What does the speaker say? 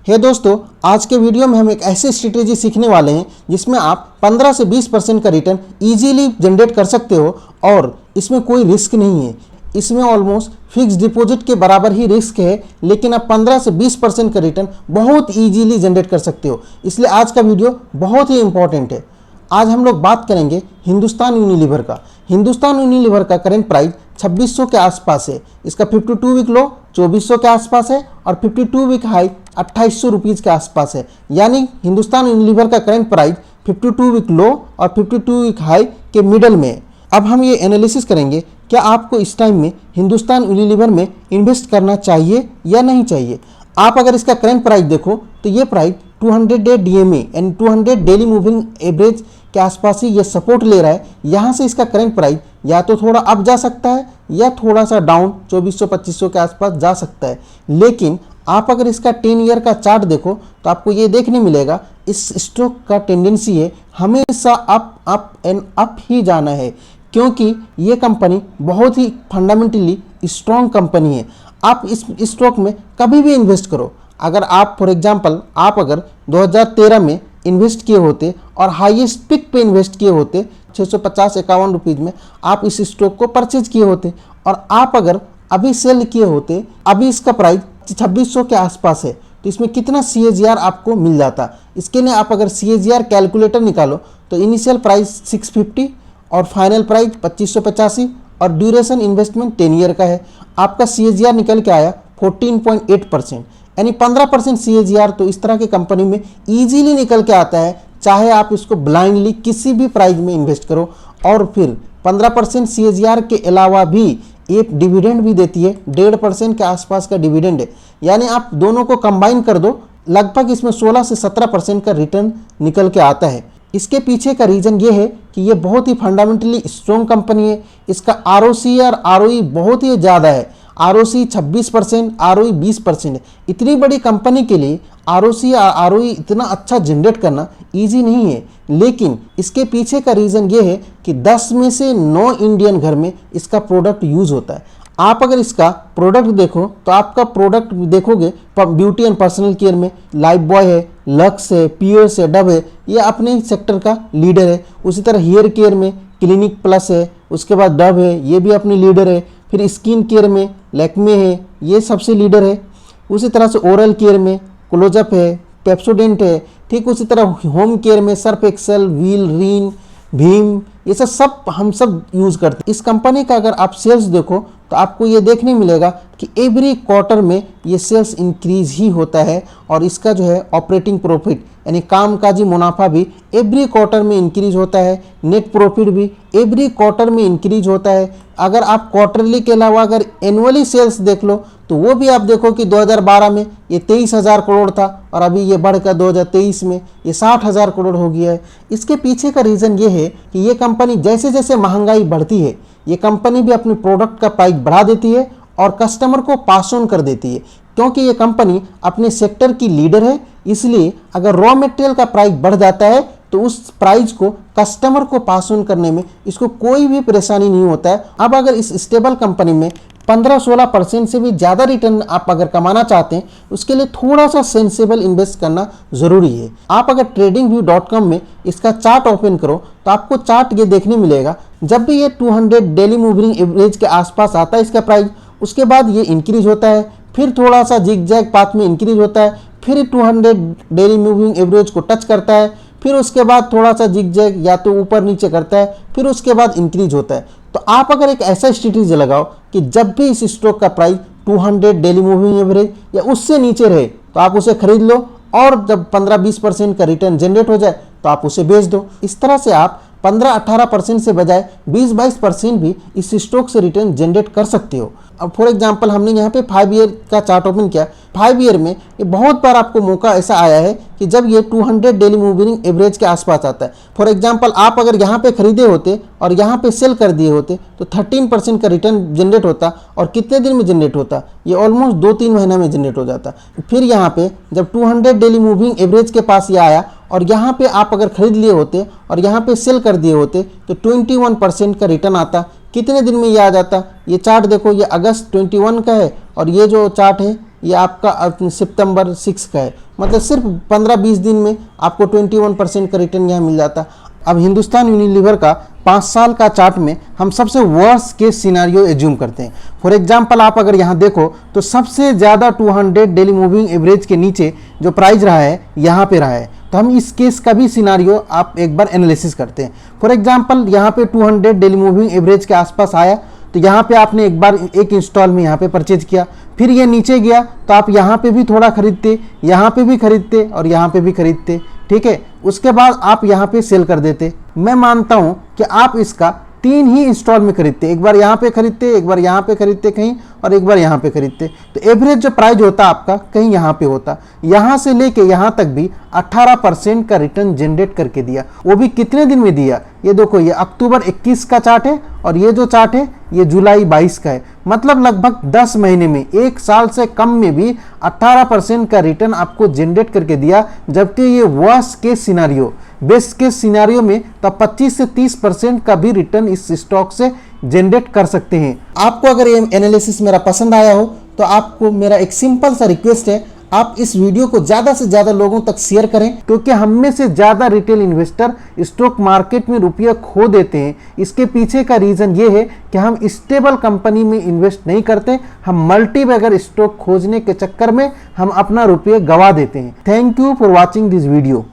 हे दोस्तों, आज के वीडियो में हम एक ऐसी स्ट्रेटेजी सीखने वाले हैं जिसमें आप 15 से 20% का रिटर्न इजीली जनरेट कर सकते हो और इसमें कोई रिस्क नहीं है। इसमें ऑलमोस्ट फिक्स डिपॉजिट के बराबर ही रिस्क है, लेकिन आप 15 से 20% का रिटर्न बहुत इजीली जनरेट कर सकते हो। इसलिए आज का वीडियो बहुत ही इंपॉर्टेंट है। आज हम लोग बात करेंगे हिंदुस्तान यूनिलीवर का। हिंदुस्तान यूनिलीवर का करंट प्राइस 2600 के आसपास है। इसका 52 वीक लो 2400 के आसपास है और 52 वीक हाई 2800 रुपीज़ के आसपास है। यानी हिंदुस्तान यूनिलीवर का करंट प्राइस 52 वीक लो और 52 वीक हाई के मिडल में है। अब हम ये एनालिसिस करेंगे, क्या आपको इस टाइम में हिंदुस्तान यूनिलीवर में इन्वेस्ट करना चाहिए या नहीं चाहिए। आप अगर इसका करंट प्राइस देखो तो ये प्राइस 200 डे DMA यानी 200 डेली मूविंग एवरेज के आसपास ही ये सपोर्ट ले रहा है। यहाँ से इसका करंट प्राइस या तो थोड़ा अप जा सकता है या थोड़ा सा डाउन 2400-2500 के आसपास जा सकता है। लेकिन आप अगर इसका 10 ईयर का चार्ट देखो तो आपको ये देखने मिलेगा इस स्टॉक का टेंडेंसी है हमेशा अप अप एंड अप ही जाना है, क्योंकि ये कंपनी बहुत ही फंडामेंटली स्ट्रॉन्ग कंपनी है। आप इस स्टॉक में कभी भी इन्वेस्ट करो। अगर आप फॉर एग्जांपल आप अगर 2013 में इन्वेस्ट किए होते और हाईएस्ट पिक पे इन्वेस्ट किए होते 650-51 रुपीज़ में आप इस स्टॉक को परचेज किए होते और आप अगर अभी सेल किए होते, अभी इसका प्राइस 2600 के आसपास है, तो इसमें कितना CAGR आपको मिल जाता। इसके लिए आप अगर CAGR कैलकुलेटर निकालो तो इनिशियल प्राइस 650 और फाइनल प्राइस 2585 और ड्यूरेशन इन्वेस्टमेंट 10 ईयर का है। आपका CAGR निकल के आया 14.8%, यानी 15% CAGR तो इस तरह की कंपनी में ईजीली निकल के आता है, चाहे आप इसको ब्लाइंडली किसी भी प्राइस में इन्वेस्ट करो। और फिर 15% CAGR के अलावा भी एक डिविडेंड भी देती है, 1.5% के आसपास का डिविडेंड है। यानी आप दोनों को कंबाइन कर दो, लगभग इसमें 16 से 17% का रिटर्न निकल के आता है। इसके पीछे का रीज़न ये है कि ये बहुत ही फंडामेंटली स्ट्रॉन्ग कंपनी है। इसका ROC और ROE बहुत ही ज़्यादा है। ROC 26%, ROE 20% है। इतनी बड़ी कंपनी के लिए ROC और ROE इतना अच्छा जनरेट करना ईजी नहीं है। लेकिन इसके पीछे का रीज़न ये है कि 10 में से 9 इंडियन घर में इसका प्रोडक्ट यूज़ होता है। आप अगर इसका प्रोडक्ट देखो तो आपका प्रोडक्ट देखोगे ब्यूटी एंड पर्सनल केयर में लाइफ बॉय है, लक्स है, पियर्स है, डव है, ये अपने सेक्टर का लीडर है। उसी तरह हेयर केयर में क्लिनिक प्लस है, उसके बाद डव है, ये भी अपनी लीडर है। फिर स्किन केयर में लैक्मे है, ये सबसे लीडर है। उसी तरह से ओरल केयर में क्लोजअप है, पेप्सोडेंट है। ठीक उसी तरह होम केयर में Surf Excel, Wheel, Rin, Vim, ये सब हम सब यूज़ करते हैं। इस कंपनी का अगर आप सेल्स देखो तो आपको ये देखने मिलेगा कि एवरी क्वार्टर में ये सेल्स इंक्रीज ही होता है और इसका जो है ऑपरेटिंग प्रॉफिट यानी कामकाजी मुनाफा भी एवरी क्वार्टर में इंक्रीज होता है। नेट प्रॉफिट भी एवरी क्वार्टर में इंक्रीज होता है। अगर आप क्वार्टरली के अलावा अगर एनुअली सेल्स देख लो तो वो भी आप देखो कि 2012 में ये 23,000 करोड़ था और अभी ये बढ़कर 2023 में ये 60,000 करोड़ हो गया है। इसके पीछे का रीज़न ये है कि ये कंपनी जैसे जैसे महंगाई बढ़ती है ये कंपनी भी अपने प्रोडक्ट का प्राइस बढ़ा देती है और कस्टमर को पास ऑन कर देती है, क्योंकि ये कंपनी अपने सेक्टर की लीडर है। इसलिए अगर रॉ मटेरियल का प्राइस बढ़ जाता है तो उस प्राइस को कस्टमर को पास ऑन करने में इसको कोई भी परेशानी नहीं होता है। अब अगर इस स्टेबल कंपनी में 15-16% से भी ज़्यादा रिटर्न आप अगर कमाना चाहते हैं उसके लिए थोड़ा सा सेंसेबल इन्वेस्ट करना ज़रूरी है। आप अगर tradingview.com में इसका चार्ट ओपन करो तो आपको चार्ट ये देखने मिलेगा, जब भी ये 200 डेली मूविंग एवरेज के आसपास आता है इसका प्राइस, उसके बाद ये इंक्रीज होता है, फिर थोड़ा सा जिग जैग पाथ में इंक्रीज होता है, फिर 200 डेली मूविंग एवरेज को टच करता है, फिर उसके बाद थोड़ा सा जिग जैग या तो ऊपर नीचे करता है, फिर उसके बाद इंक्रीज होता है। तो आप अगर एक ऐसा स्ट्रेटेजी लगाओ कि जब भी इस स्टॉक का प्राइस 200 डेली मूविंग एवरेज या उससे नीचे रहे तो आप उसे खरीद लो और जब 15-20% का रिटर्न जनरेट हो जाए तो आप उसे बेच दो। इस तरह से आप 15-18% से बजाय 20-22% भी इस स्टॉक से रिटर्न जनरेट कर सकते हो। अब फॉर एग्जांपल हमने यहाँ पे 5 ईयर का चार्ट ओपन किया। 5 ईयर में ये बहुत बार आपको मौका ऐसा आया है कि जब ये 200 डेली मूविंग एवरेज के आसपास आता है। फॉर एग्जांपल आप अगर यहाँ पे खरीदे होते और यहाँ पे सेल कर दिए होते तो 13% का रिटर्न जनरेट होता। और कितने दिन में जनरेट होता? ये ऑलमोस्ट 2-3 महीना में जनरेट हो जाता। फिर यहाँ पे जब 200 डेली मूविंग एवरेज के पास ये आया और यहाँ पे आप अगर खरीद लिए होते और यहाँ पे सेल कर दिए होते तो 21% का रिटर्न आता। कितने दिन में ये आ जाता? ये चार्ट देखो, ये अगस्त 21 का है और ये जो चार्ट है ये आपका सितंबर 6 का है, मतलब सिर्फ 15-20 दिन में आपको 21% का रिटर्न यहाँ मिल जाता। अब हिंदुस्तान यूनिलीवर का 5 साल का चार्ट में हम सबसे वर्स्ट केस सिनारियो एज्यूम करते हैं। फॉर एग्जांपल आप अगर यहाँ देखो तो सबसे ज़्यादा 200 डेली मूविंग एवरेज के नीचे जो प्राइस रहा है यहाँ पे रहा है। तो हम इस केस का भी सिनारियो आप एक बार एनालिसिस करते हैं। फॉर एग्जांपल यहाँ पे 200 डेली मूविंग एवरेज के आसपास आया, तो यहाँ पे आपने एक बार एक इंस्टॉल में यहाँ पे परचेज किया, फिर ये नीचे गया तो आप यहाँ पे भी थोड़ा खरीदते, यहाँ पे भी खरीदते और यहाँ पे भी खरीदते, ठीक है। उसके बाद आप यहाँ पे सेल कर देते। मैं मानता हूँ कि आप इसका 3 ही इंस्टॉल में खरीदते, एक बार यहाँ पे खरीदते, एक बार यहाँ पे खरीदते कहीं और एक बार यहाँ पे खरीदते, तो एवरेज जो प्राइस होता आपका कहीं यहाँ पे होता। यहाँ से लेके यहाँ तक भी 18% का रिटर्न जनरेट करके दिया। वो भी कितने दिन में दिया, ये देखो, ये अक्टूबर 21 का चार्ट है और ये जो चार्ट है ये जुलाई 22 का है। मतलब लगभग 10 महीने में, 1 साल से कम में भी 18% का रिटर्न आपको जनरेट करके दिया। जबकि ये worst case scenario, best case scenario में तब 25 से 30% का भी रिटर्न इस स्टॉक से जनरेट कर सकते हैं। आपको अगर ये एनालिसिस मेरा पसंद आया हो तो आपको मेरा एक सिंपल सा रिक्वेस्ट है, आप इस वीडियो को ज़्यादा से ज़्यादा लोगों तक शेयर करें, क्योंकि हम में से ज़्यादा रिटेल इन्वेस्टर स्टॉक मार्केट में रुपया खो देते हैं। इसके पीछे का रीज़न ये है कि हम स्टेबल कंपनी में इन्वेस्ट नहीं करते, हम मल्टी बैगर स्टॉक खोजने के चक्कर में हम अपना रुपया गवा देते हैं। Thank you for watching this video.